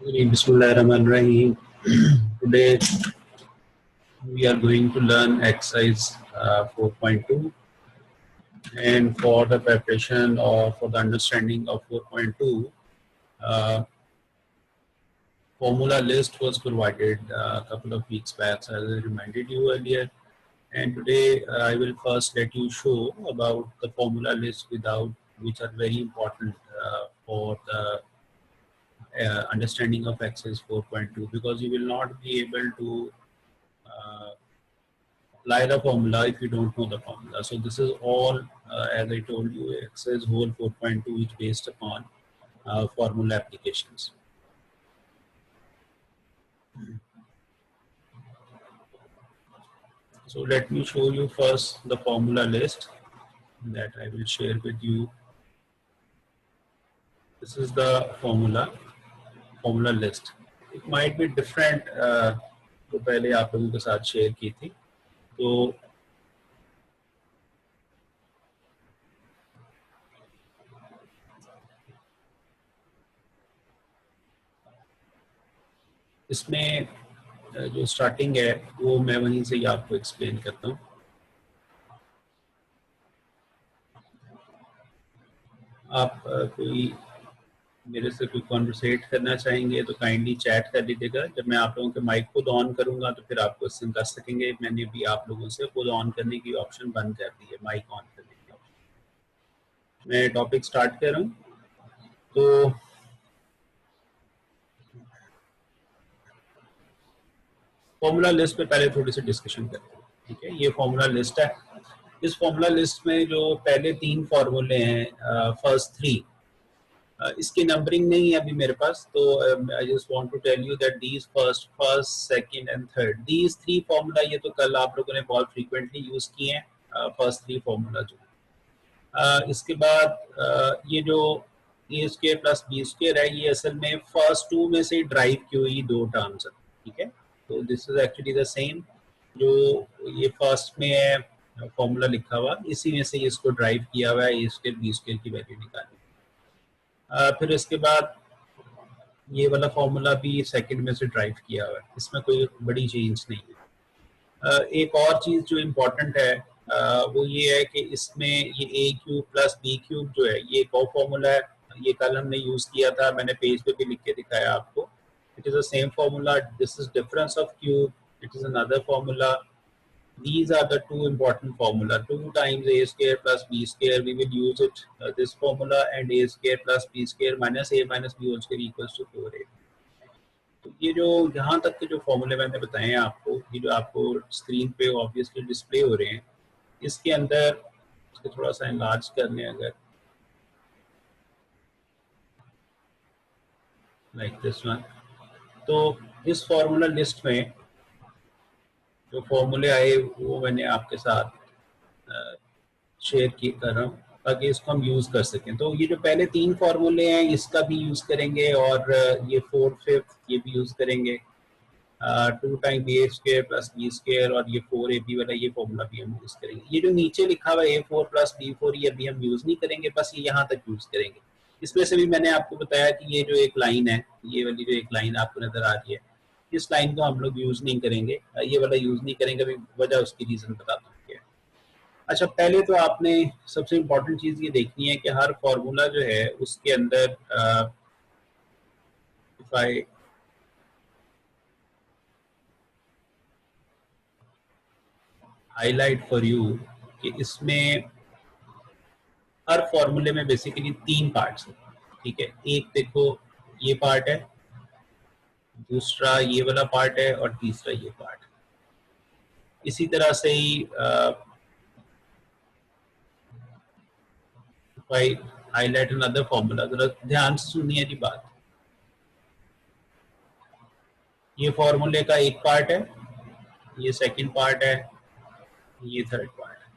Bismillahirrahmanirrahim. Today we are going to learn exercise 4.2, and for the preparation or for the understanding of 4.2, uh, formula list was provided a couple of weeks back, as I reminded you earlier. And today I will first let you show about the formula list without, which are very important for the understanding of exercise 4.2, because you will not be able to apply the formula if you don't know the formula. So this is all, as I told you, exercise whole 4.2 is based upon formula applications. So let me show you first the formula list that I will share with you. This is the formula list. It might be different जो पहले आप लोगों के साथ share की थी. तो इसमें जो स्टार्टिंग है वो मैं वहीं से ही आपको एक्सप्लेन करता हूँ. आप कोई मेरे से कोई कॉन्वर्सेट करना चाहेंगे तो काइंडली चैट कर लीजिएगा. जब मैं आप लोगों के माइक खुद ऑन करूंगा तो फिर आप क्वेश्चन कर सकेंगे. मैंने भी आप लोगों से खुद ऑन करने की ऑप्शन बंद कर दी है, माइक ऑन करने की ऑप्शन. मैं टॉपिक स्टार्ट कर रहा हूँ. तो फॉर्मूला लिस्ट पे पहले थोड़ी सी डिस्कशन करते हैं. ठीक है, ये फॉर्मूला लिस्ट है. इस फॉर्मूला लिस्ट में जो पहले 3 फॉर्मूले हैं, फर्स्ट 3, इसकी नंबरिंग नहीं है अभी मेरे पास. तो I just want to tell you that these first, second and third, these 3 formula ये तो कल आप लोगों ने बहुत फ्रीक्वेंटली यूज किए हैं. फर्स्ट 3 फॉर्मूला जो इसके बाद ये जो ए स्क्वायर प्लस बी स्क्वायर है, ये असल में फर्स्ट 2 में से ड्राइव की हुई 2 टर्म्स है. ठीक है, तो this is actually the same जो ये फर्स्ट में है फॉर्मूला लिखा हुआ, इसी में से इसको ड्राइव किया हुआ है. ए स्क्वायर बी स्क्वायर की वैल्यू निकाली. फिर इसके बाद ये वाला फॉर्मूला भी सेकंड में से ड्राइव किया हुआ है, इसमें कोई बड़ी चेंज नहीं है. एक और चीज़ जो इम्पोर्टेंट है वो ये है कि इसमें ये ए क्यूब प्लस बी क्यूब जो है, ये एक और फॉर्मूला है. ये कल हमने यूज़ किया था, मैंने पेज पे भी लिख के दिखाया आपको. It is the same formula. This is difference of cube, it is another formula. These are the 2 important formula. 2 times a square plus b square. We will use it this formula, and a square plus b square minus a minus b whole square equals to 4a. तो ये जो यहाँ तक के जो फॉर्मूले मैंने बताए हैं आपको, ये जो आपको स्क्रीन पे ऑब्वियसली डिस्प्ले हो रहे हैं, इसके अंदर इसको थोड़ा सा एनलार्ज कर लें अगर, लाइक दिस वन. तो इस फॉर्मूला लिस्ट में जो फॉर्मूले आए वो मैंने आपके साथ शेयर कर रहा हूँ ताकि इसको हम यूज़ कर सकें. तो ये जो पहले 3 फार्मूले हैं इसका भी यूज़ करेंगे, और ये 4th 5th ये भी यूज़ करेंगे. 2 टाइम ए स्क्वायर प्लस बी स्क्वायर, और ये 4ab वाला ये फॉर्मूला भी हम यूज़ करेंगे. ये जो नीचे लिखा हुआ है a4 प्लस b4, ये अभी हम यूज़ नहीं करेंगे, बस ये यहाँ तक यूज़ करेंगे. इसमें से भी मैंने आपको बताया कि ये जो एक लाइन है, ये वाली जो एक लाइन आपको नज़र आ रही है, इस लाइन को हम लोग यूज़ नहीं करेंगे, ये वाला यूज़ नहीं करेंगे. अभी वजह उसकी रीज़न बताता हूँ. अच्छा, पहले तो आपने सबसे इम्पोर्टेंट चीज़ ये देखनी है कि हर फॉर्मूला जो है उसके अंदर if I highlight for you कि इसमें हर फॉर्मूले में बेसिकली 3 पार्ट्स हैं. ठीक है, एक देखो ये पार्ट है, दूसरा ये वाला पार्ट है, और तीसरा ये पार्ट. इसी तरह से ही हाईलाइट अनदर फॉर्मूला. जरा ध्यान से सुनिए जी बात. ये फॉर्मूले का एक पार्ट है, ये सेकंड पार्ट है, ये थर्ड पार्ट है.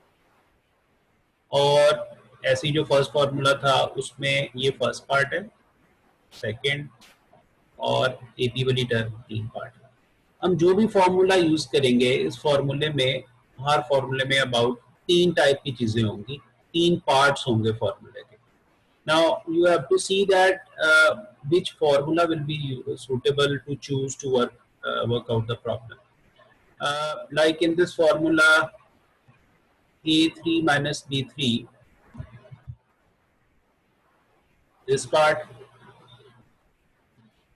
और ऐसे ही जो फर्स्ट फॉर्मूला था उसमें ये फर्स्ट पार्ट है, सेकंड और ए बी वाली टर्म 3 पार्ट है. हम जो भी फॉर्मूला यूज करेंगे इस फॉर्मूले में, हर फॉर्मूले में अबाउट 3 टाइप की चीजें होंगी, 3 पार्ट्स होंगे फॉर्मूले के. Now you have to see that which formula will be suitable to choose to work out the problem. Like in this formula, A3 minus B3, this part,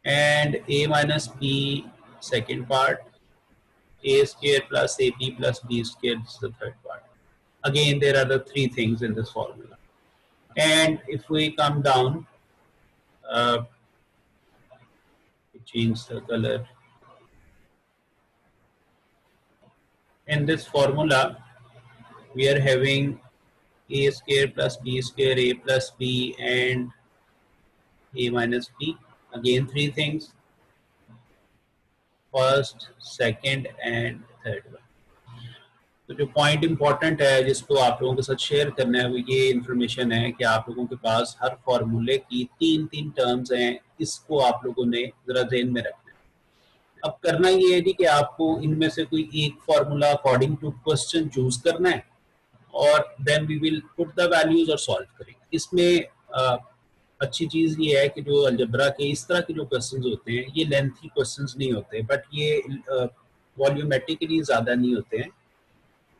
and A minus B, second part, A square plus AB plus B square is the third part. Again, there are the three things in this formula. And if we come down, change the color. In this formula, we are having A square plus B square, A plus B, and A minus B. Again, three things. First, second, and third one. तो जो point important है जिसको आप लोगों के साथ share करना है वो ये इन्फॉर्मेशन है कि आप लोगों के पास हर फॉर्मूले की तीन तीन टर्म्स हैं, इसको आप लोगों ने जरा ध्यान में रखना है। अब करना ये है कि आपको इनमें से कोई एक formula according to question choose करना है और then we will put the values और सॉल्व करेंगे। इसमें अच्छी चीज ये है कि जो अलजबरा के इस तरह के जो क्वेश्चंस होते हैं ये लेंथी क्वेश्चंस नहीं होते, बट ये वॉल्यूमेट्रिकली ज्यादा नहीं होते हैं,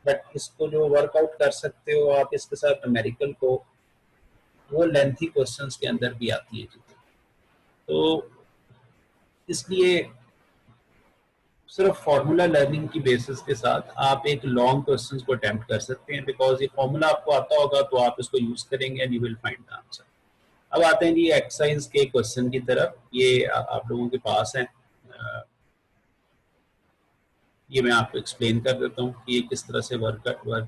बट इसको जो वर्कआउट कर सकते हो आप इसके साथ न्यूमेरिकल को, वो लेंथी क्वेश्चंस के अंदर भी आती है चीजें। तो इसलिए सिर्फ फार्मूला लर्निंग की बेसिस के साथ आप एक लॉन्ग क्वेश्चंस को अटेम्प्ट कर सकते हैं, बिकॉज ये फार्मूला आपको आता होगा तो आप इसको यूज करेंगे and you will find the answer. अब आते हैं जी एक्सरसाइज के क्वेश्चन की तरफ। ये आप लोगों के पास है, ये मैं आपको एक्सप्लेन कर देता हूँ कि ये किस तरह से वर्क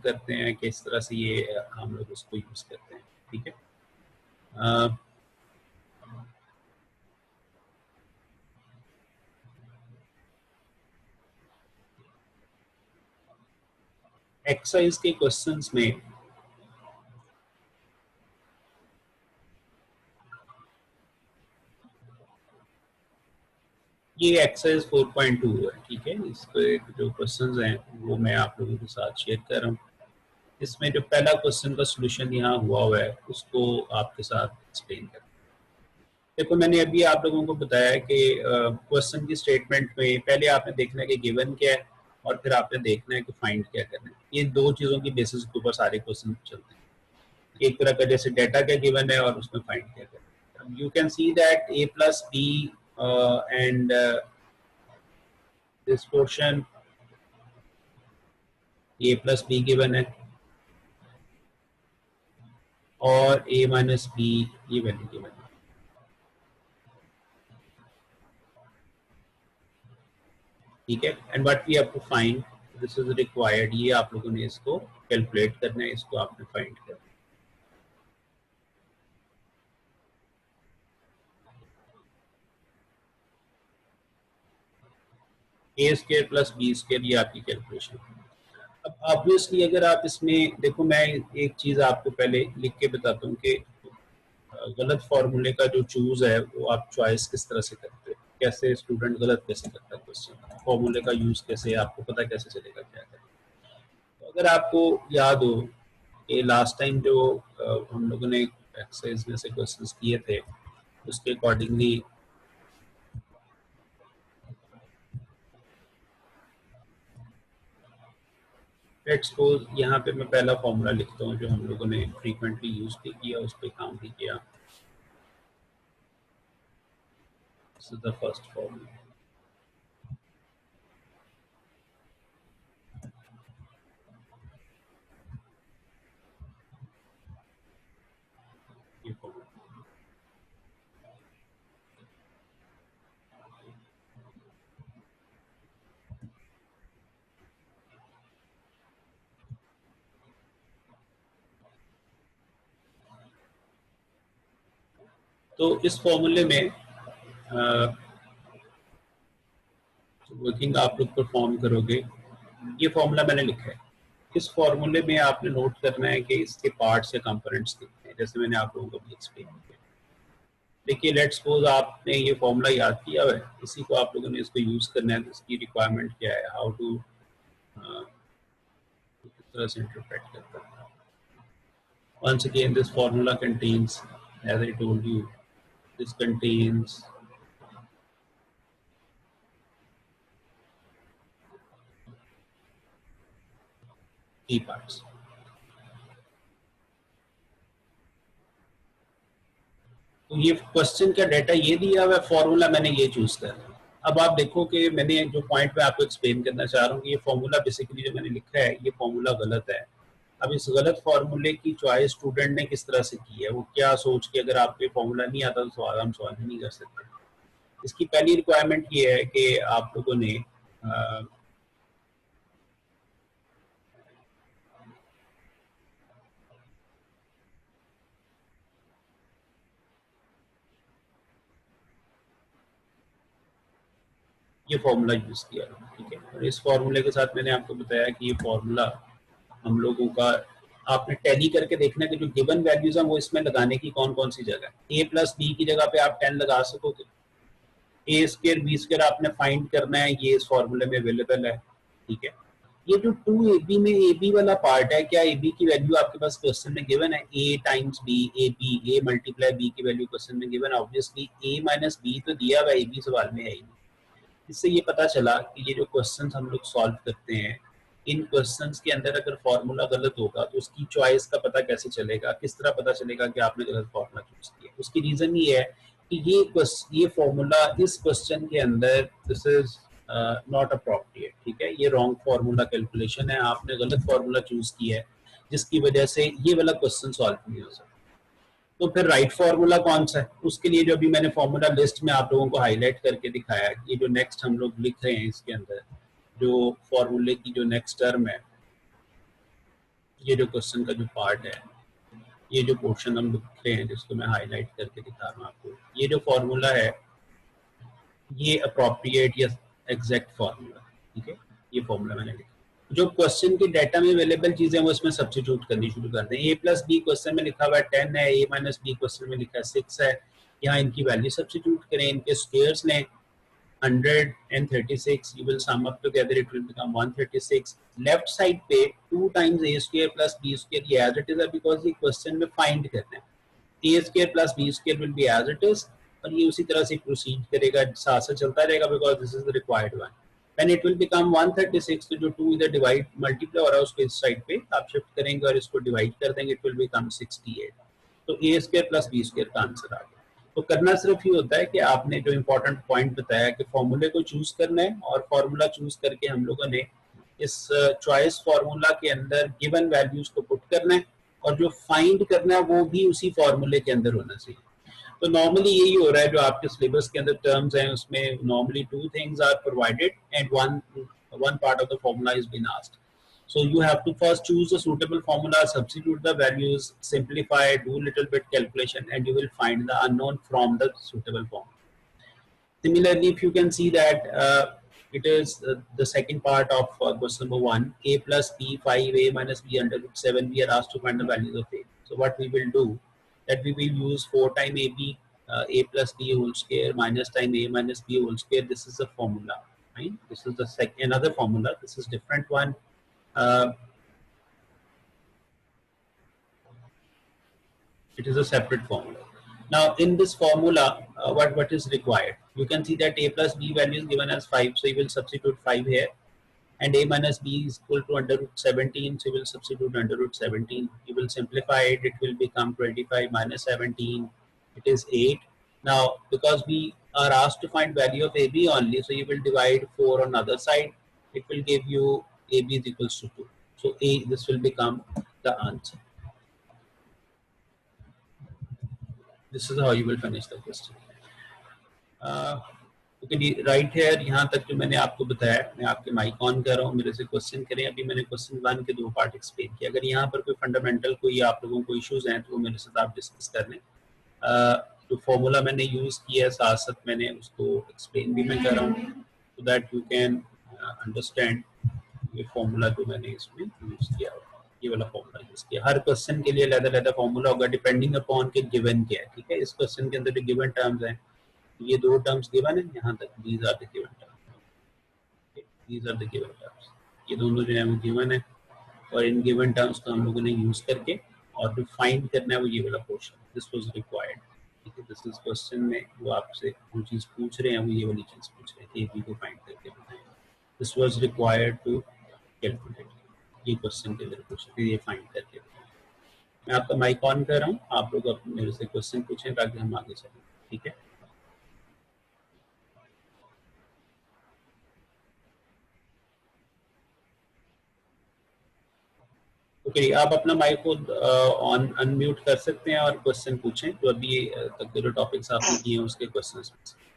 करते हैं, किस तरह से ये हम लोग उसको यूज करते हैं। ठीक है, एक्सरसाइज के क्वेश्चंस में ये एक्सरसाइज 4.2 है। ठीक है, इस पे जो क्वेश्चंस हैं वो मैं आप लोगों के साथ शेयर कर रहा हूँ। इसमें जो पहला क्वेश्चन का सोल्यूशन यहाँ हुआ है उसको आपके साथ एक्सप्लेन कर। देखो, मैंने अभी आप लोगों को बताया कि क्वेश्चन की स्टेटमेंट में पहले आपने देखना है कि गिवन क्या है और फिर आपने देखना है कि फाइंड क्या करना है। ये दो चीज़ों की बेसिस के ऊपर सारे क्वेश्चन चलते हैं। एक तरह का जैसे डाटा क्या गिवन है और उसमें फाइंड क्या करना है। You can see that A plus B and this portion A plus B given है और A minus B ये वैल्यू गिवन है। ठीक है, and what we have to find, this is required, ये आप लोगों ने इसको कैलकुलेट करना है, इसको आपने फाइंड करना है। A square plus B square ये आपकी कैलकुलेशन। अब ऑब्वियसली अगर आप इसमें देखो, मैं एक चीज आपको पहले लिख के बताता हूँ कि गलत फॉर्मूले का जो चूज है वो आप चॉइस किस तरह से करते हो, कैसे स्टूडेंट गलत कैसे करता है क्वेश्चन, फॉर्मूले का यूज कैसे, आपको पता कैसे चलेगा क्या है। तो अगर आपको याद हो कि लास्ट टाइम जो हम लोगों ने एक्सरसाइज में से क्वेश्चंस किए थे उसके अकॉर्डिंगली लेट्स सपोज यहाँ पे मैं पहला फॉर्मूला लिखता हूँ जो हम लोगों ने फ्रीक्वेंटली यूज भी किया, उस पर काम भी किया। This is the first formula. ये फॉर्मूला तो इस फॉर्मूले में वर्किंग आप लोग परफॉर्म करोगे। ये फॉर्मूला मैंने लिखा है, इस फॉर्मूले में आपने नोट करना है कि इसके पार्ट्स या कंपोनेंट्स कितने हैं, जैसे मैंने आप लोगों को भी एक्सप्लेन किया। देखिए, लेट्स सपोज आपने ये फॉर्मूला याद किया है, इसी को आप लोगों ने इसको यूज करना है, तो इसकी रिक्वायरमेंट क्या है, हाउ टू किस तरह से इंटरप्रेट करता है। Once again, this formula contains as I told you, this contains three parts. तो ये क्वेश्चन का डाटा ये दिया हुआ है, फॉर्मूला मैंने ये चूज करना है। अब आप देखो कि मैंने जो पॉइंट में आपको एक्सप्लेन करना चाह रहा हूँ कि ये फॉर्मूला बेसिकली जो मैंने लिखा है ये फॉर्मूला गलत है। अब इस गलत फॉर्मूले की चॉइस स्टूडेंट ने किस तरह से की है, वो क्या सोच के, अगर आपको फॉर्मूला नहीं आता तो हम सॉल्व ही नहीं कर सकते। इसकी पहली रिक्वायरमेंट ये है कि आप लोगों ने ये फॉर्मूला यूज किया, ठीक है। और इस फॉर्मूले के साथ मैंने आपको बताया कि ये फॉर्मूला हम लोगों का, आपने टैली करके देखना कि जो गिवन वैल्यूज हैं वो इसमें लगाने की कौन कौन सी जगह है। a प्लस बी की जगह पे आप 10 लगा सकोगे। ए स्क्र बी स्क्र आपने फाइंड करना है, ये इस फॉर्मूले में अवेलेबल है, ठीक है। ये जो 2ab में ab वाला पार्ट है, क्या ab की वैल्यू आपके पास क्वेश्चन में गिवन है? a times b, ab, a multiply b की वैल्यू क्वेश्चन में गिवन है। ऑब्वियसली a माइनस b तो दिया हुआ है, ab सवाल में है ही। इससे ये पता चला कि ये जो क्वेश्चंस हम लोग सॉल्व करते हैं, इन क्वेश्चंस के अंदर अगर फॉर्मूला गलत होगा तो उसकी चॉइस का पता कैसे चलेगा, किस तरह पता चलेगा कि आपने गलत फॉर्मूला चूज किया। उसकी रीजन ये है कि ये फॉर्मूला इस क्वेश्चन के अंदर दिस इज नॉट अप्रोप्रिएट, ठीक है। ये रॉन्ग फॉर्मूला कैलकुलेशन है, आपने गलत फॉर्मूला चूज किया है, जिसकी वजह से ये वाला क्वेश्चन सॉल्व नहीं हो सकता। तो फिर राइट फार्मूला कौन सा है? उसके लिए जो अभी मैंने फार्मूला लिस्ट में आप लोगों को हाईलाइट करके दिखाया, ये जो नेक्स्ट हम लोग लिख रहे हैं इसके अंदर जो फॉर्मूले की जो नेक्स्ट टर्म है, ये जो क्वेश्चन का जो पार्ट है, ये जो पोर्शन हम लिख रहे हैं जिसको मैं हाईलाइट करके दिखा रहा हूँ आपको, ये जो फॉर्मूला है ये अप्रोप्रिएट या एग्जैक्ट फॉर्मूला, ठीक है। ये फॉर्मूला मैंने लिखा, जो क्वेश्चन के डाटा में अवेलेबल चीजें वो इसमें सब्स्टिट्यूट करनी शुरू कर दें। a प्लस बी क्वेश्चन में लिखा हुआ है 10 है, a माइनस बी क्वेश्चन में लिखा है 6 है। यहाँ इनकी वैल्यू सब्स्टिट्यूट करें, इनके स्क्वायर्स लें, 100 and 36, you will sum up together, it will become 136. Left side पे 2 times a square plus b square ये as it is है, because ये क्वेश्चन में फाइंड करना है। a square plus b square will be as it is, और ये उसी तरह से प्रोसीड करेगा, साथ साथ चलता रहेगा, because this is the required one. Then it will become 136, तो जो 2 इधर डिवाइड मल्टीप्लाई हो रहा है उसको इस साइड पे आप शिफ्ट करेंगे और इसको डिवाइड कर देंगे, it will become 68। तो a square plus b square का आंसर आ गया। तो करना सिर्फ ये होता है कि आपने जो इम्पोर्टेंट पॉइंट बताया कि फॉर्मूले को चूज करना है, और फॉर्मूला चूज करके हम लोगों ने इस चॉइस फॉर्मूला के अंदर गिवन वैल्यूज को पुट करना है, और जो फाइंड करना है वो भी उसी फॉर्मूले के अंदर होना चाहिए। तो नॉर्मली यही हो रहा है, जो आपके सिलेबस के अंदर टर्म्स हैं उसमें normally 2 things are provided and one part of the formula is been asked. So you have to first choose a suitable formula, substitute the values, simplify, do little bit calculation, and you will find the unknown from the suitable formula. Similarly, if you can see that it is the second part of question number 1, a plus b 5a minus b under root 7, we are asked to find the values of a. So what we will do, that we will use 4 times ab, a plus b whole square minus time a minus b whole square. This is the formula, right? This is the another formula. This is different one. It is a separate formula. Now in this formula, what is required? You can see that a plus b value is given as 5, so you will substitute 5 here, and a minus b is equal to under root 17, so you will substitute under root 17. You will simplify it, it will become 25 minus 17, it is 8. Now because we are asked to find value of ab only, so you will divide 4 on the other side, it will give you ab is equals to 2. So this will become the answer. This is how you will finish the question. Right here, यहाँ तक जो मैंने आपको बताया, मैं आपके mic on कर रहा हूँ, मेरे से क्वेश्चन करें। अभी मैंने क्वेश्चन 1 के 2 पार्ट एक्सप्लेन किया। अगर यहाँ पर कोई फंडामेंटल कोई आप लोगों को इश्यूज हैं तो वो मेरे साथ आप डिस्कस कर लें। जो फॉर्मूला मैंने यूज किया है साथ साथ मैंने उसको एक्सप्लेन भी मैं कर रहा हूँ, so that you can understand ये फॉर्मूला जो मैंने इसमें यूज किया, ये वाला फॉर्मूला यूज किया। हर क्वेश्चन के लिए अलग-अलग फॉर्मूला होगा डिपेंडिंग अपॉन के गिवन क्या है, ठीक है। इस क्वेश्चन के अंदर जो गिवन टर्म्स हैं, ये 2 टर्म्स गिवन है, यहाँ तक these are the given terms, these are the given terms, ये दोनों जो है वो गिवन है, और इन गिवन टर्म्स को हम लोगों ने यूज करके और जो फाइंड करना है वो ये वाला पोर्शन, दिस वाज रिक्वायर्ड। ठीक है, दिस इज क्वेश्चन में वो आपसे जो चीज़ पूछ रहे हैं वो ये वाली चीज़ पूछ रहे हैं, AB को फाइंड करके बताएं। This was required to calculate, ये क्वेश्चन के अंदर पूछ रहे, ये फाइंड करके बताएं। मैं आपका माइक ऑन कर रहा हूँ, आप लोग अपने मेरे से क्वेश्चन पूछें ताकि हम आगे चलें। ठीक है, ओके, आप अपना माइक को ऑन अनम्यूट कर सकते हैं और क्वेश्चन पूछें जो अभी तक जो टॉपिक्स आपने किए हैं उसके क्वेश्चंस में से।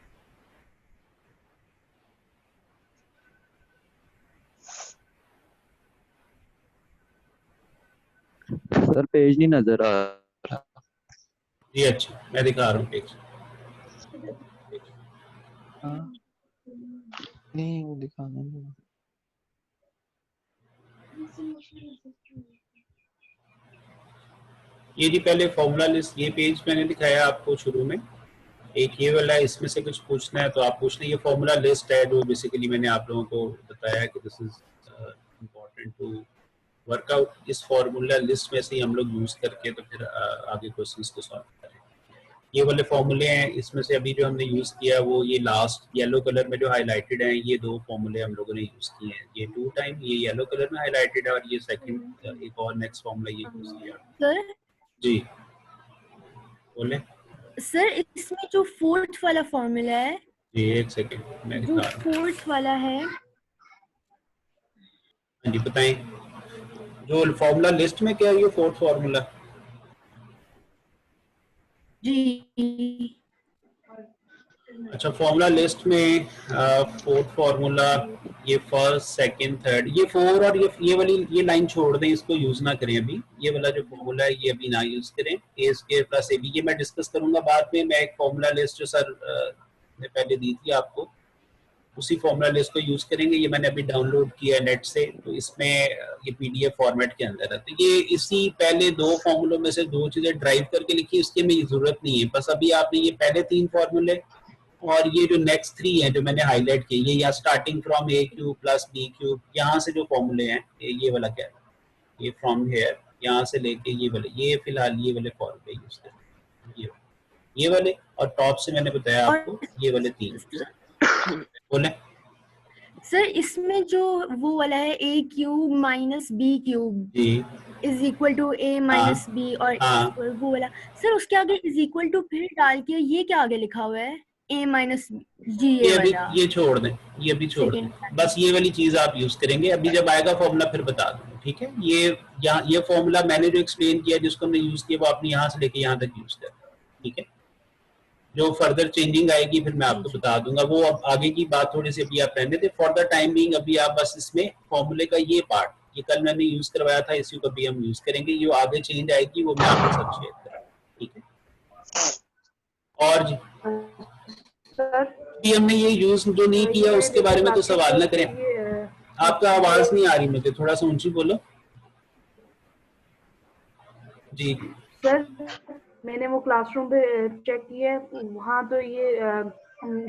सर पेज नहीं नजर आ रहा। जी अच्छा, मैं दिखा रहा हूँ पेज। नहीं वो दिखाना नहीं। ये जी पहले फॉर्मूला लिस्ट, ये पेज मैंने दिखाया आपको शुरू में, एक ये वाला है, इसमें से कुछ पूछना है तो आप पूछ लें। ये फॉर्मूला लिस्ट है जो बेसिकली मैंने आप लोगों को बताया कि this is important to work out. इस फॉर्मूला लिस्ट में से ही हम लोग यूज करके तो फिर आगे क्वेश्चंस को सॉल्व करें। ये वाले फॉर्मूले हैं, इसमें से अभी जो हमने यूज किया वो ये लास्ट येलो कलर में जो हाईलाइटेड हैं, ये दो फॉर्मूले हम लोगों ने यूज किए हैं। ये 2 टाइम ये येलो कलर में हाईलाइटेड है और ये सेकंड एक और नेक्स्ट फॉर्मूला ये यूज किया। सर जी बोले सर, इसमें जो फोर्थ वाला फॉर्मूला है, जी, एक सेकंड मैं जो दिखा रहा हूँ। फोर्थ वाला है, हाँ जी बताएं, जो फॉर्मूला लिस्ट में क्या है ये फोर्थ फॉर्मूला? जी अच्छा, फॉर्मूला लिस्ट में फोर्थ फॉर्मूला, ये फर्स्ट सेकंड थर्ड, ये फोर और ये वाली ये लाइन छोड़ दें, इसको यूज ना करें अभी। ये वाला जो फॉर्मूला है ये अभी ना यूज करें। ए स्क्वायर प्लस AB ये मैं डिस्कस करूंगा बाद में। मैं एक फॉर्मूला लिस्ट जो सर ने पहले दी थी आपको, उसी फॉर्मूला लिस्ट को यूज करेंगे। ये मैंने अभी डाउनलोड किया है नेट से, तो इसमें ये PDF फॉर्मेट के अंदर है। तो ये इसी पहले दो फॉर्मूलों में से दो चीजें ड्राइव करके लिखी, इसकी हमें जरूरत नहीं है। बस अभी आपने ये पहले 3 फॉर्मूले और ये जो नेक्स्ट 3 हैं जो मैंने हाईलाइट किए, ये या starting from A³ plus B³, यहाँ से जो फॉर्मूले हैं ये वाला क्या है, ये फ्रॉम हेयर यहाँ से लेके ये वाले, ये फिलहाल ये वाले फॉर्मूले यूज करें, ये वाले, और टॉप से मैंने बताया और आपको ये वाले 3 बोले। सर इसमें जो वो वाला है A³ माइनस B³ जी is equal to A minus B और हाँ, वो वाला, सर उसके आगे इज इक्वल टू फिर डाल के ये क्या आगे लिखा हुआ है, A माइनस G, ये अभी वाला ये छोड़ दें, ये अभी छोड़ दें, बस ये वाली चीज आप यूज करेंगे। अभी जब आएगा फॉर्मूला फिर बता दूंगा, ठीक है। ये फॉर्मूला मैंने जो एक्सप्लेन किया जिसको हमने यूज किया वो आपने यहाँ से लेके यहाँ तक यूज कर, ठीक है। जो फर्दर चेंजिंग आएगी फिर मैं आपको बता दूंगा, वो अब आगे की बात थोड़ी सी अभी आप रहने थे। फॉर द टाइम बीइंग अभी आप बस इसमें फॉर्मूले का ये पार्ट, ये कल मैंने यूज करवाया था, इसी को अभी हम यूज करेंगे। ये आगे चेंज आएगी वो मैं आपके साथ शेयर करूंगा, ठीक है। और जी हमने ये यूज जो नहीं किया उसके बारे में तो सवाल ना करें। आपका आवाज नहीं आ रही मुझे, थोड़ा सा ऊंची बोलो जी। सर मैंने वो क्लासरूम पे चेक किया, वहाँ तो ये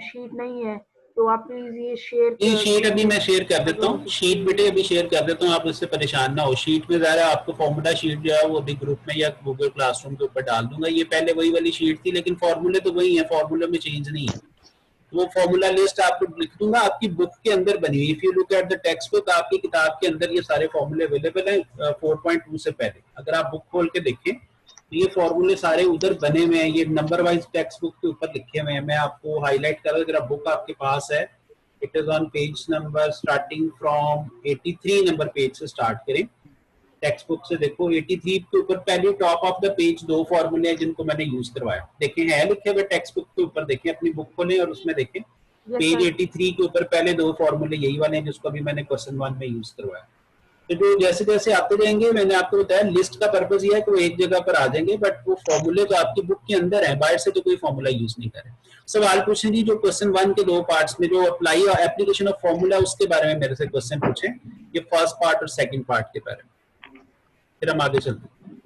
शीट नहीं है, तो आप प्लीज ये शेयर। ये शीट अभी मैं शेयर कर देता हूँ, शीट बेटे अभी शेयर कर देता हूँ, आप उससे परेशान ना हो। शीट में ज़रा आपको फॉर्मूला शीट जो है वो अभी ग्रुप में या गूगल क्लासरूम के ऊपर डाल दूंगा। ये पहले वही वाली शीट थी लेकिन फॉर्मूले तो वही है, फॉर्मूले में चेंज नहीं है। वो फॉर्मूला लिस्ट आपको लिख दूंगा, आपकी बुक के अंदर बनी हुई। If you look at the text book, आपकी किताब के अंदर ये सारे फॉर्मूले अवेलेबल हैं 4.2 से पहले। अगर आप बुक खोल के देखें तो ये फॉर्मूले सारे उधर बने हुए हैं, ये नंबर वाइज टेक्स्ट बुक के ऊपर लिखे हुए हैं। मैं आपको हाईलाइट कर रहा हूँ, अगर बुक आपके पास है, it is on page number starting from 83 number page से स्टार्ट करें। टेक्स्ट बुक से देखो 83 के ऊपर पहले टॉप ऑफ द पेज 2 फॉर्मूले हैं जिनको मैंने यूज करवाया। देखें है लिखे हुए टेक्स्ट बुक के ऊपर, देखें अपनी बुक खोलें और उसमें देखें पेज 83 के ऊपर पहले 2 फॉर्मूले यही वाले हैं जिसको अभी मैंने क्वेश्चन 1 में यूज करवाया। तो जो जैसे जैसे आते जाएंगे, मैंने आपको बताया लिस्ट का पर्पज ये है कि वो एक जगह पर आ जाएंगे, बट वो फॉर्मूले तो आपकी बुक के अंदर है, बाहर से तो कोई फॉर्मूला यूज नहीं करें। सवाल पूछें जी, जो क्वेश्चन 1 के 2 पार्ट्स में जो अप्लाई और एप्लीकेशन ऑफ फॉर्मूला उसके बारे में मेरे से क्वेश्चन पूछें, ये फर्स्ट पार्ट और सेकंड पार्ट के बारे में, फिर हम आगे चलते हैं।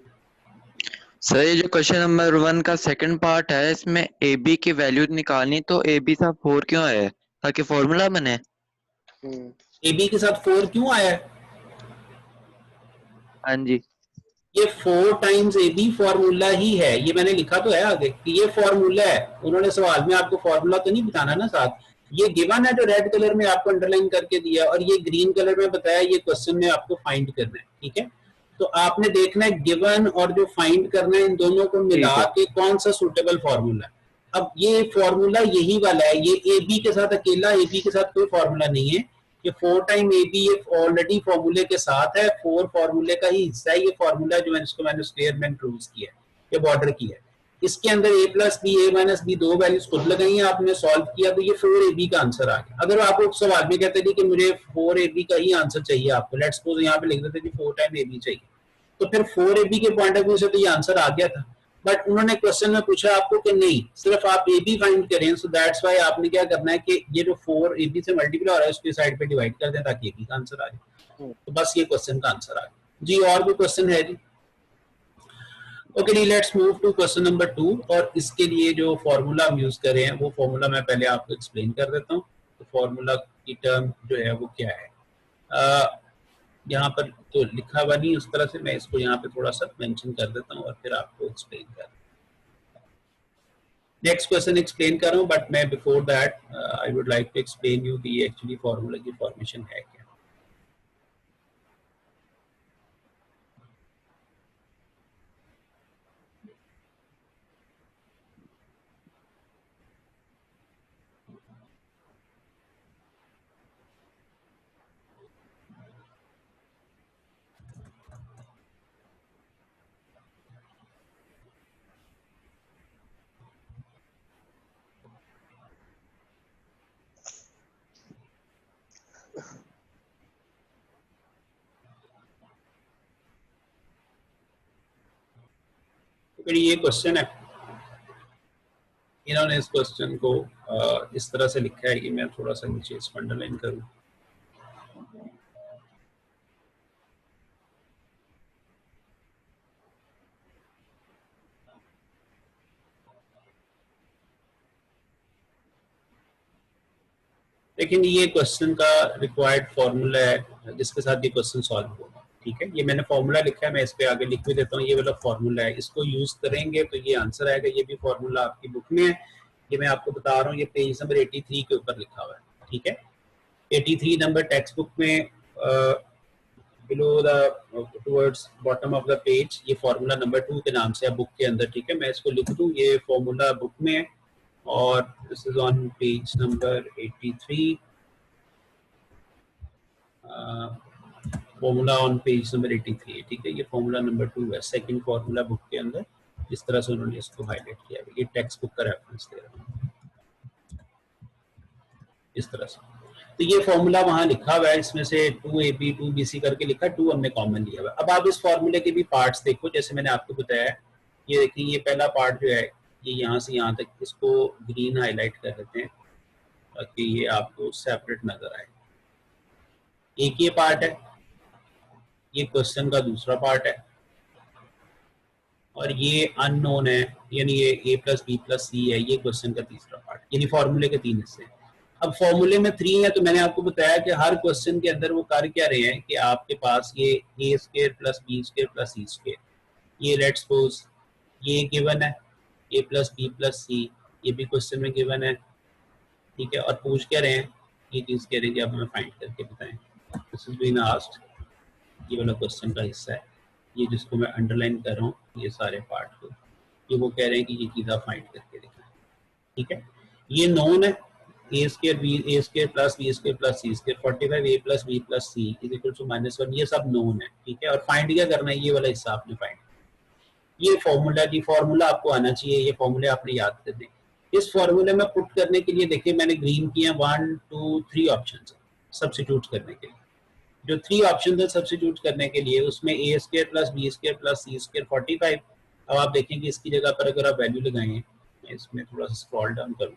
सर ये जो क्वेश्चन नंबर 1 का सेकंड पार्ट है, इसमें AB की वैल्यू निकालनी, तो AB साथ 4 क्यों है, ताकि फॉर्मूला बने। AB के साथ 4 क्यों आया है? हाँ जी ये 4 टाइम्स ए बी फॉर्मूला ही है, ये मैंने लिखा तो है आगे कि ये फॉर्मूला है। उन्होंने सवाल में आपको फॉर्मूला तो नहीं बताना ना साथ, ये गिवन है जो रेड कलर में आपको अंडरलाइन करके दिया, और ये ग्रीन कलर में बताया ये क्वेश्चन में आपको फाइंड करना है। ठीक है, तो आपने देखना है गिवन और जो फाइंड करना है इन दोनों को मिला के कौन सा सुटेबल फॉर्मूला है। अब ये फॉर्मूला यही वाला है, ये ए बी के साथ अकेला, ए बी के साथ कोई फॉर्मूला नहीं है। ये 4 टाइम ए बी ये ऑलरेडी फॉर्मूले के साथ है, 4 फॉर्मूले का ही हिस्सा है ये फॉर्मूला जो मैंने स्क्वायर में इंट्रोड्यूस किया है, ये बॉर्डर की है। इसके अंदर a plus B A minus B दो वैल्यूज खुद लगाई हैं आपने, सॉल्व किया तो ये 4ab का आंसर आ गया। अगर आपको सवाल में कहते थे कि मुझे 4ab का ही आंसर चाहिए आपको, लेट्स सपोज यहाँ पे लिख देते कि 4 टाइम ab चाहिए, तो फिर 4ab के पॉइंट ऑफ व्यू से तो ये आंसर आ गया था। बट उन्होंने क्वेश्चन में पूछा आपको कि नहीं सिर्फ आप ए बी फाइंड करें, सो दैट्स वाई आपने क्या करना है कि ये जो 4 ए बी से मल्टीप्लाई हो रहा है उसकी साइड पे डिवाइड कर दें ताकि ए बी का आंसर आ जाए। तो बस ये क्वेश्चन का आंसर आ गया जी। और भी क्वेश्चन है जी? ओके जी, let's move to question number 2। और इसके लिए जो फॉर्मूला हम यूज कर रहे हैं वो फॉर्मूला मैं पहले आपको एक्सप्लेन कर देता हूँ। तो फॉर्मूला की टर्म जो है वो क्या है, यहाँ पर तो लिखा हुआ नहीं उस तरह से, मैं इसको यहाँ पे थोड़ा सा मेंशन कर देता हूँ और फिर आपको एक्सप्लेन कर नेक्स्ट क्वेश्चन एक्सप्लेन कर रहा हूँ। बट मैं before that I would like to explain you कि ये एक्चुअली फॉर्मूला की फॉर्मेशन है क्या। ये क्वेश्चन है, इन्होंने इस क्वेश्चन को इस तरह से लिखा है कि मैं थोड़ा सा नीचे इसको अंडरलाइन करूं। लेकिन ये क्वेश्चन का रिक्वायर्ड फॉर्मूला है जिसके साथ ये क्वेश्चन सॉल्व होगा। ठीक है, ये मैंने फॉर्मूला लिखा है, मैं इस पे आगे लिख भी देता हूँ। ये वाला फॉर्मूला है, इसको यूज करेंगे तो ये आंसर आएगा। ये भी फॉर्मूला आपकी बुक में है, ये मैं आपको बता रहा हूँ, ये पेज नंबर 83 के ऊपर लिखा हुआ है। ठीक है, 83 नंबर टेक्स्ट बुक में below the towards bottom of the page ये फॉर्मूला नंबर 2 के नाम से है बुक के अंदर। ठीक है, मैं इसको लिख दूँ, ये फॉर्मूला बुक में है और this is on page number 83, formula on page number 83। ठीक है, ये फॉर्मूला नंबर 2 है सेकंड फॉर्मूला बुक के अंदर, इस तरह से उन्होंने इसको हाईलाइट किया है। ये टेक्स्ट बुक का रेफरेंस दे रहा हूँ इस तरह से। तो ये फॉर्मूला वहां लिखा हुआ है, इसमें से 2ab 2bc करके लिखा, 2 हमने कॉमन लिया हुआ है। अब आप इस फॉर्मूले के भी पार्ट्स देखो, जैसे मैंने आपको बताया, ये देखिए ये पहला पार्ट जो है ये यहाँ से यहाँ तक, इसको ग्रीन हाईलाइट कर देते हैं ताकि ये आपको सेपरेट नजर आए। एक ये पार्ट है, ये क्वेश्चन का दूसरा पार्ट है, और ये अननोन है, यानी ये a प्लस बी प्लस सी है, ये क्वेश्चन का तीसरा पार्ट, यानी फॉर्मूले के 3 हिस्से। अब फॉर्मूले में 3 है, तो मैंने आपको बताया कि हर क्वेश्चन के अंदर वो कर क्या रहे हैं कि आपके पास ये a square plus B square plus C square, ये लेट्स सपोज ये गिवन है, a plus B plus C, ये भी क्वेश्चन में गिवन है। ठीक है, और पूछ क्या रहे हैं, ये चीज कह रहे हैं कि आप हमें फाइंड करके बताएं। दिस इज बीन आस्क्ड, ये वाला क्वेश्चन का हिस्सा है, ये जिसको मैं अंडरलाइन कर रहा हूँ, ये सारे पार्ट को, ये वो कह रहे हैं कि ये चीज़ आप फाइंड करके दिखाएं। ठीक है, ये नोन है, a square plus B square plus C square 45 a plus B plus c is equal to -1, ये सब नोन है। ठीक है, और फाइंड क्या करना है, ये वाला हिस्सा आपने फाइंड, ये फॉर्मूला की फॉर्मूला आपको आना चाहिए, ये फॉर्मूले आपने याद कर दें। इस फॉर्मूले में पुट करने के लिए देखिए मैंने ग्रीन किया 1 2 3 ऑप्शन सब्स्टिट्यूट करने के लिए। जो 3 ऑप्शन है सब्स्टिट्यूट करने के लिए, उसमें a square plus B square plus C square 45। अब आप देखेंगे इसकी जगह पर अगर आप वैल्यू लगाएं, मैं इसमें थोड़ा सा स्क्रॉल डाउन करूं,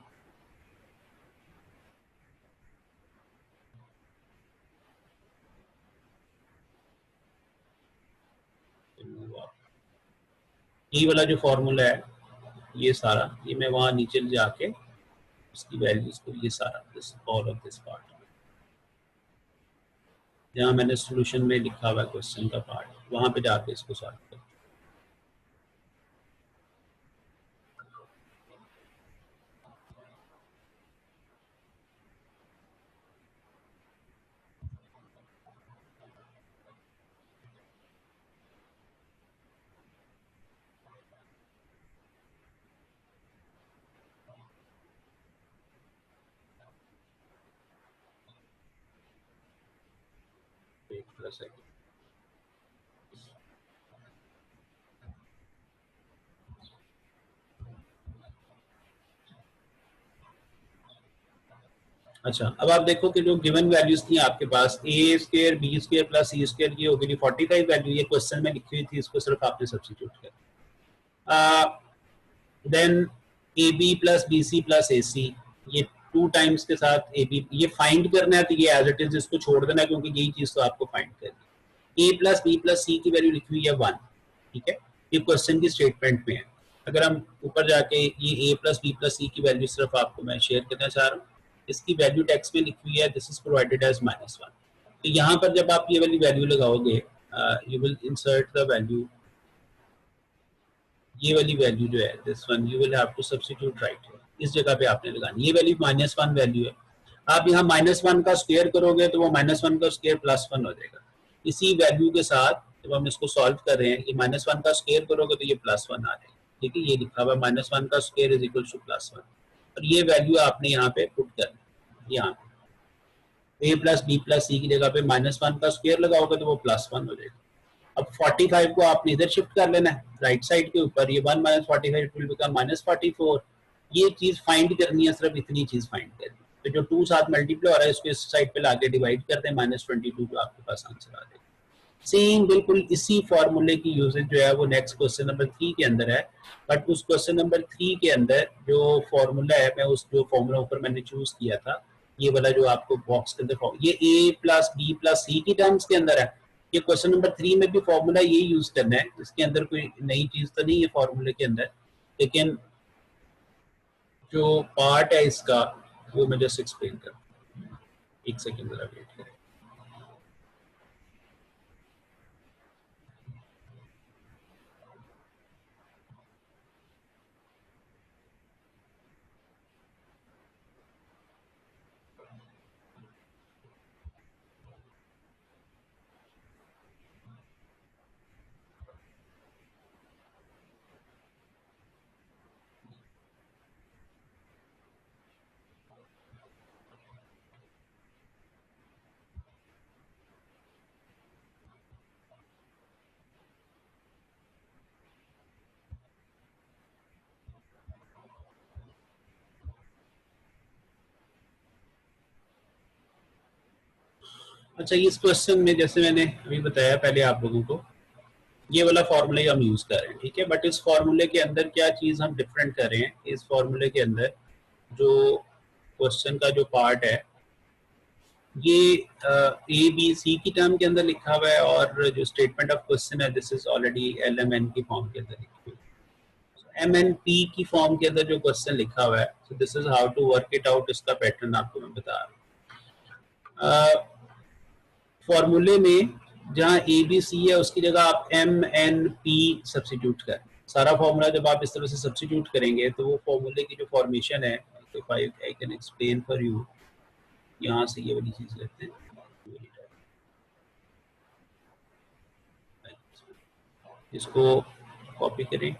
ये वाला जो फॉर्मूला है ये सारा, ये मैं वहां नीचे जाके उसकी वैल्यूज को, ये सारा this all of this part, जहाँ मैंने सोल्यूशन में लिखा हुआ क्वेश्चन का पार्ट, वहाँ पे जाके इसको सॉल्व करें। अच्छा, अब आप देखो कि जो गिवन वैल्यूज थी आपके पास ए स्क्वायर बी स्क्वायर प्लस सी स्क्वायर की हो गई 45 वैल्यू, ये क्वेश्चन में लिखी हुई थी, इसको सिर्फ आपने सब्स्टिट्यूट किया। Then a b plus b c plus a c, ये 2 टाइम्स के साथ ए बी, ये फाइंड करना है तो ये एज इट इज इसको छोड़ देना है, क्योंकि यही चीज तो आपको फाइंड करनी है। ए प्लस सी की वैल्यू लिखी हुई है 1, ठीक है, ये क्वेश्चन की स्टेटमेंट में है। अगर हम ऊपर जाके ये ए प्लस सी की वैल्यू सिर्फ आपको मैं शेयर करना चाह रहा हूँ, इसकी वैल्यू टेक्स्ट में लिखी हुई है, दिस इज प्रोवाइडेड एज -1। तो यहाँ पर जब आप ये वाली वैल्यू लगाओगे, you will insert the value, ये वाली वैल्यू जो है this one, you will have to substitute right है, इस जगह पे आपने लगानी। ये वैल्यू -1 वैल्यू है, आप यहाँ -1 का स्क्वायर करोगे तो वो -1 का स्क्वायर +1 हो जाएगा। इसी वैल्यू के साथ जब हम इसको सॉल्व कर रहे हैं, ये -1 का स्क्वायर करोगे तो ये +1 आ जाएगा, ठीक है, ये लिखा हुआ -1 का स्क्वायर इज इक्वल टू +1, और ये वैल्यू आपने यहाँ पे पुट करना है। यहाँ ए प्लस बी प्लस सी की जगह पे -1 का स्क्वायर लगाओगे तो वो +1 हो जाएगा। अब 45 को आपने इधर शिफ्ट कर लेना है राइट साइड के ऊपर, ये 1 - 45 इट विल बिकम -44। ये चीज फाइंड करनी है, सिर्फ इतनी चीज फाइंड करनी है। तो जो 2 साथ मल्टीप्लाई हो रहा है इसको इस साइड पे लाके डिवाइड करते हैं, -22 जो आपके पास आंसर आ जाएगा। सेम बिल्कुल इसी फॉर्मूले की यूजेज जो है वो नेक्स्ट क्वेश्चन नंबर 3 के अंदर है, बट उस क्वेश्चन नंबर 3 के अंदर जो फॉर्मूला है, मैं उस जो फॉर्मूला ऊपर मैंने चूज किया था, ये वाला जो आपको बॉक्स के अंदर, ये ए प्लस बी प्लस सी की टर्म्स के अंदर है। ये क्वेश्चन नंबर 3 में भी फॉर्मूला यही यूज करना है, इसके अंदर कोई नई चीज तो नहीं है फॉर्मूले के अंदर, लेकिन जो पार्ट है इसका वो मैं जस्ट एक्सप्लेन कर, एक सेकेंड जरा वेट करें। अच्छा, इस क्वेश्चन में जैसे मैंने अभी बताया पहले आप लोगों को, ये वाला फॉर्मूला हम यूज कर रहे हैं, ठीक है, बट इस फॉर्मूले के अंदर क्या चीज हम डिफरेंट कर रहे हैं, इस फॉर्मूले के अंदर जो क्वेश्चन का जो पार्ट है, ये ए बी सी की टर्म के अंदर लिखा हुआ है, और जो स्टेटमेंट ऑफ क्वेश्चन है दिस इज ऑलरेडी LMN की फॉर्म के अंदर लिखी हुई है। MNP की फॉर्म के अंदर जो क्वेश्चन लिखा हुआ है, so this is how to work it out, इसका पैटर्न आपको मैं बता रहा हूँ। फॉर्मूले में जहाँ ABC है उसकी जगह आप MNP सब्स्टिट्यूट कर, सारा फॉर्मूला जब आप इस तरह से सब्स्टिट्यूट करेंगे तो वो फॉर्मूले की जो फॉर्मेशन है, तो I can explain for you, यहाँ से ये वाली चीज लेते हैं, इसको कॉपी करें,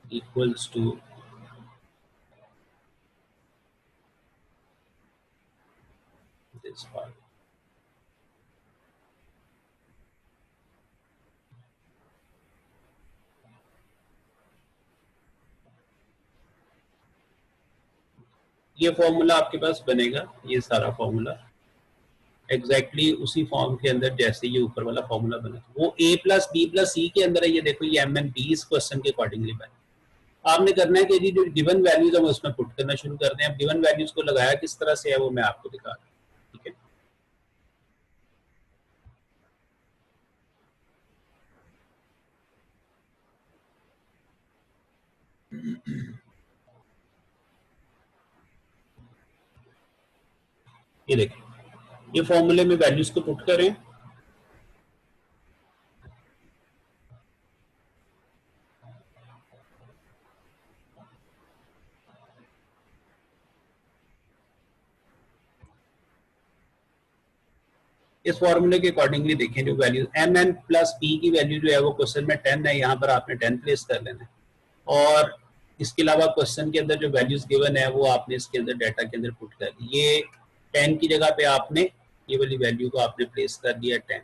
इक्वल्स टू दिस पार्ट। ये फॉर्मूला आपके पास बनेगा, ये सारा फॉर्मूला एग्जैक्टली उसी फॉर्म के अंदर जैसे ये ऊपर वाला फॉर्मूला बना, वो ए प्लस बी प्लस सी के अंदर है। ये देखो ये MNP इस क्वेश्चन के अकॉर्डिंगली बना। आपने करना है कि जी जो गिवन वैल्यूज है वो उसमें पुट करना शुरू कर दें। अब गिवन वैल्यूज को लगाया किस तरह से है वो मैं आपको दिखा रहा हूँ, ठीक है। ये देखिए, ये फॉर्मूले में वैल्यूज को पुट करें, इस फॉर्मूले के अकॉर्डिंगली देखें जो value M N plus P की वैल्यू जो है वो क्वेश्चन में 10 है, यहाँ पर आपने 10 प्लेस कर लेना है। और इसके अलावा क्वेश्चन के अंदर जो वैल्यूज गिवन है वो आपने इसके अंदर डाटा के अंदर पुट कर दी। ये 10 की जगह पे आपने ये वाली वैल्यू को आपने प्लेस कर दिया 10,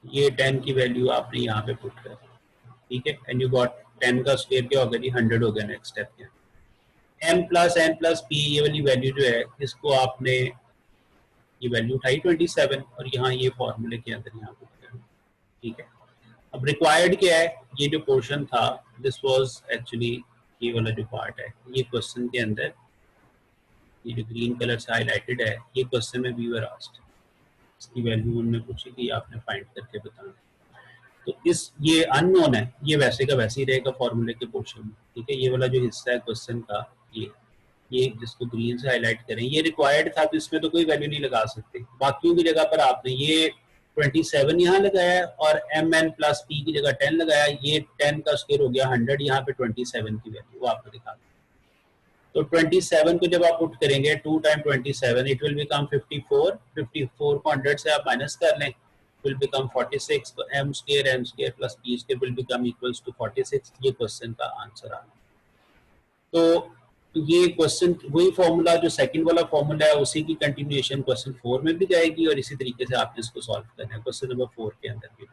ये 10 की वैल्यू आपने यहाँ पे पुट कर दी, ठीक है। एंड यू गॉट 10 का स्क्वायर क्या होगा जी, 100 हो गया नेक्स्ट स्टेप के। m plus n plus p ये वाली वैल्यू जो है इसको आपने ये वैल्यू उठाई 27 और यहाँ ये फॉर्मूले के अंदर यहाँ पुट कर, ठीक है। अब रिक्वायर्ड क्या है, ये जो पोर्शन था दिस वाज एक्चुअली ये वाला जो पार्ट है, ये क्वेश्चन के अंदर ये जो ग्रीन कलर से हाईलाइटेड है ये क्वेश्चन में वी वर आस्क्ड, इसकी वैल्यू उन्होंने पूछी कि आपने फाइंड करके बताना। तो इस ये अननोन है, ये वैसे का वैसे ही रहेगा फॉर्मूले के पोर्शन में, ठीक है। ये वाला जो हिस्सा है क्वेश्चन का ये जिसको ग्रीन से हाईलाइट करें ये रिक्वायर्ड था, तो इसमें तो कोई वैल्यू नहीं लगा सकते। बाकियों की जगह पर आपने ये 27 यहाँ लगाया और एम एन प्लस पी की जगह 10 लगाया, ये 10 का स्क्वायर हो गया 100, यहाँ पे 27 की वैल्यू वो आपको दिखा दें। तो 27 को जब आप पुट करेंगे 2 टाइम 27 इट विल बिकम 54, 54 को 100 से आप माइनस कर लें will become 46, तो m square plus p square will become equals to 46। ये क्वेश्चन का आंसर आ गया। तो ये क्वेश्चन वही फॉर्मूला जो सेकंड वाला फॉर्मूला है उसी की कंटिन्यूएशन क्वेश्चन 4 में भी जाएगी और इसी तरीके से आपने इसको सॉल्व करना है क्वेश्चन नंबर 4 के अंदर भी।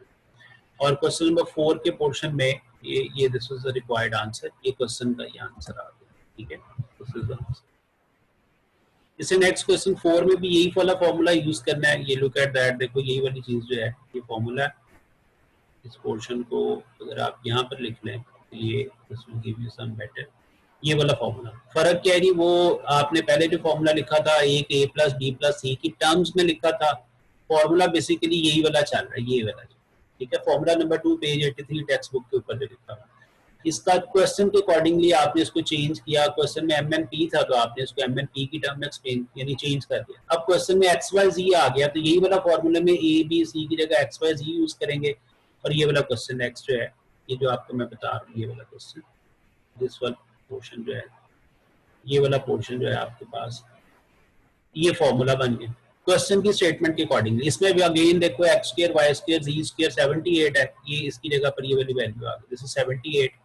और क्वेश्चन नंबर 4 के पोर्शन में ये this was the required answer, ये क्वेश्चन का ये आंसर आ गया, ठीक है। This is the answer. इसे नेक्स्ट क्वेश्चन 4 में भी यही वाला फॉर्मूला यूज करना है। ये लुक एट दैट, देखो यही वाली चीज जो है ये फॉर्मूला, इस पोर्शन को अगर आप यहाँ पर लिख लें तो ये this will give you some better, ये वाला फॉर्मूला। फर्क क्या है जी, वो आपने पहले जो फॉर्मूला लिखा था एक a प्लस बी प्लस सी की टर्म्स में लिखा था, फॉर्मूला बेसिकली यही वाला चल रहा है, ये वाला, ठीक है। Formula number 2 page 83 text book के ऊपर जो लिखा हुआ, इसका क्वेश्चन के अकॉर्डिंगली आपने इसको चेंज किया। क्वेश्चन में एम एन पी था तो आपने इसको एम एन पी की टर्म में एक्सप्लेन यानी चेंज कर दिया। अब क्वेश्चन में एक्स वाई जी आ गया तो यही वाला फॉर्मूले में ए बी सी की जगह एक्स वाई जी यूज करेंगे और ये वाला क्वेश्चन नेक्स्ट जो है ये जो आपको मैं बता रहा हूँ ये वाला क्वेश्चन, दिस वाला पोर्शन जो है ये वाला पोर्शन जो है आपके पास ये फॉर्मूला बन गया क्वेश्चन की स्टेटमेंट के अकॉर्डिंगली। इसमें भी अगेन देखो एक्स स्क्वायर वाई स्क्वायर जी स्क्वायर 78 है, ये इसकी जगह पर ये वाली वैल्यू आ गई, दिस इज 78।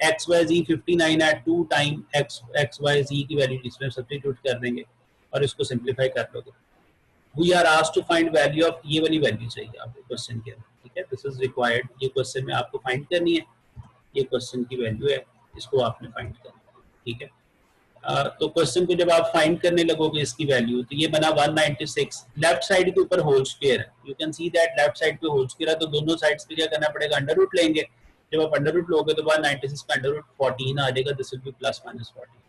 एक्स वाई जी 59 है, 2 टाइम एक्स वाई जी की वैल्यू इसमें सब्स्टिट्यूट कर देंगे और इसको सिंप्लीफाई कर लोगे। We are asked to find value of, ये वाली वैल्यू चाहिए आपको क्वेश्चन के अंदर, ठीक है। दिस इज रिक्वायर्ड, ये क्वेश्चन में आपको फाइंड करनी है, ये क्वेश्चन की वैल्यू है, इसको आपने फाइंड करना है, ठीक है। तो क्वेश्चन को जब आप फाइंड करने लगोगे इसकी वैल्यू तो ये बना 196, लेफ्ट साइड के ऊपर होल स्क्वायर है, you can see that left side पे होल स्क्वायर है तो दोनों साइड्स पे क्या करना पड़ेगा, अंडर रूट लेंगे। जब आप अंडर रूट लोगे तो 196 का अंडर रूट 14 आ जाएगा, this will be plus minus 14।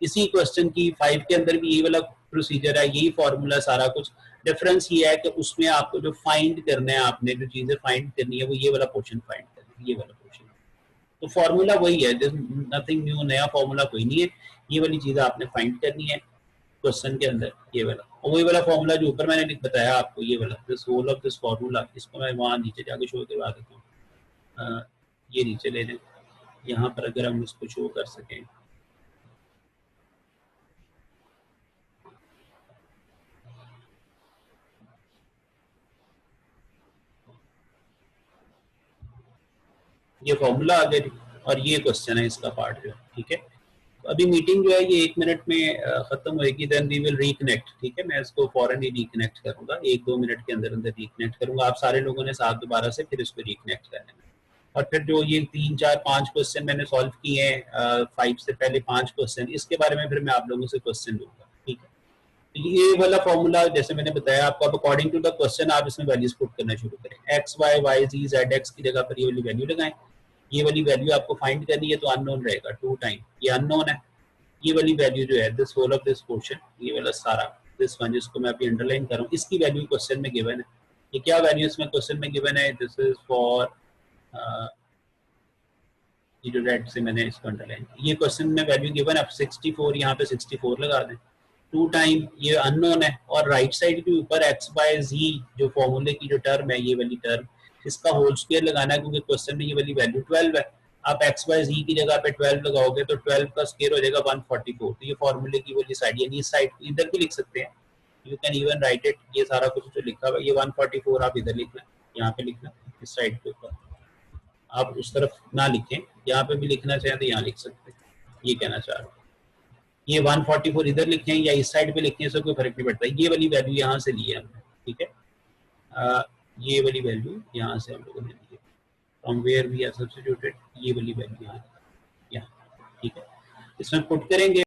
इसी क्वेश्चन की 5 के अंदर भी यही वाला प्रोसीजर है, यही फॉर्मूला सारा कुछ। डिफरेंस ये है कि उसमें आपको जो फाइंड करना है, आपने जो चीजें फाइंड करनी है वो ये वाला पोर्शन फाइंड करना है, ये वाला पोर्शन। तो फॉर्मूला वही है, नथिंग न्यू, नया फॉर्मूला कोई नहीं है, ये वाली चीज आपने फाइंड करनी है क्वेश्चन के अंदर, ये वाला। और वही वाला फॉर्मूला जो ऊपर मैंने बताया आपको, ये वाला this whole of this formula, इसको मैं वहां नीचे जाके शो करवा देता हूँ, ये नीचे ले लें, यहाँ पर अगर हम इसको शो कर सकें, ये फॉर्मूला आ गया और ये क्वेश्चन है इसका पार्ट जो है, ठीक है। तो अभी मीटिंग जो है ये 1 मिनट में खत्म होएगी, देन वी विल रिकनेक्ट, ठीक है। मैं इसको फौरन ही रिकनेक्ट करूंगा, 1-2 मिनट के अंदर अंदर रिकनेक्ट करूंगा। आप सारे लोगों ने साथ दोबारा से फिर इसको रिकनेक्ट कर लेना और फिर जो ये 3, 4, 5 क्वेश्चन मैंने सॉल्व किए हैं 5 से पहले 5 क्वेश्चन, इसके बारे में फिर मैं आप लोगों से क्वेश्चन लूंगा, ठीक है। तो ये वाला फॉर्मूला जैसे मैंने बताया आपको, अब अकॉर्डिंग टू द क्वेश्चन आप इसमें वैल्यूज पुट करना शुरू करें। एक्स वाई वाई जी जेड एक्स की जगह पर ये वाली वैल्यू लगाएं, ये वाली वैल्यू आपको फाइंड करनी है तो अननोन रहेगा 2 टाइम, ये अननोन है। ये वाली वैल्यू जो है this whole of this portion, ये वाला सारा दिस वन जिसको मैं अभी अंडरलाइन कर रहा हूँ, इसकी वैल्यू क्वेश्चन में गिवन है। ये क्या वैल्यू इसमें क्वेश्चन में गिवन है, दिस इज फॉर ये जो रेड से मैंने इसको अंडरलाइन, ये क्वेश्चन में वैल्यू गिवन है 64, यहाँ पे 64 लगा दें। 2 टाइम ये अननोन है और राइट साइड के ऊपर x बाय z जो फॉर्मूले की जो टर्म है, ये वाली टर्म, इसका होल स्क्वायर लगाना है क्योंकि क्वेश्चन में ये वाली वैल्यू 12 है। आप x बाय z की जगह पे 12 लगाओगे तो 12 का स्क्वायर हो जाएगा 144। तो ये फॉर्मूले की वाली साइड, यानी इस साइड इधर भी लिख सकते हैं, you can even right it. ये सारा कुछ जो लिखा हुआ है ये 144 आप इधर लिखना, यहाँ पे लिखना, इस साइड के ऊपर आप उस तरफ ना लिखें, यहाँ पे भी लिखना चाहें तो यहाँ लिख सकते हैं, ये कहना चाह रहा हूँ। ये 144 इधर लिखें या इस साइड पे लिखें, इससे कोई फर्क नहीं पड़ता। ये वाली वैल्यू यहाँ से ली है हमने, ठीक है, ये वाली वैल्यू यहाँ से हम लोगों ने ली है, from where we are substituted, ये वाली वैल्यू यहाँ, ठीक है। इसमें पुट करेंगे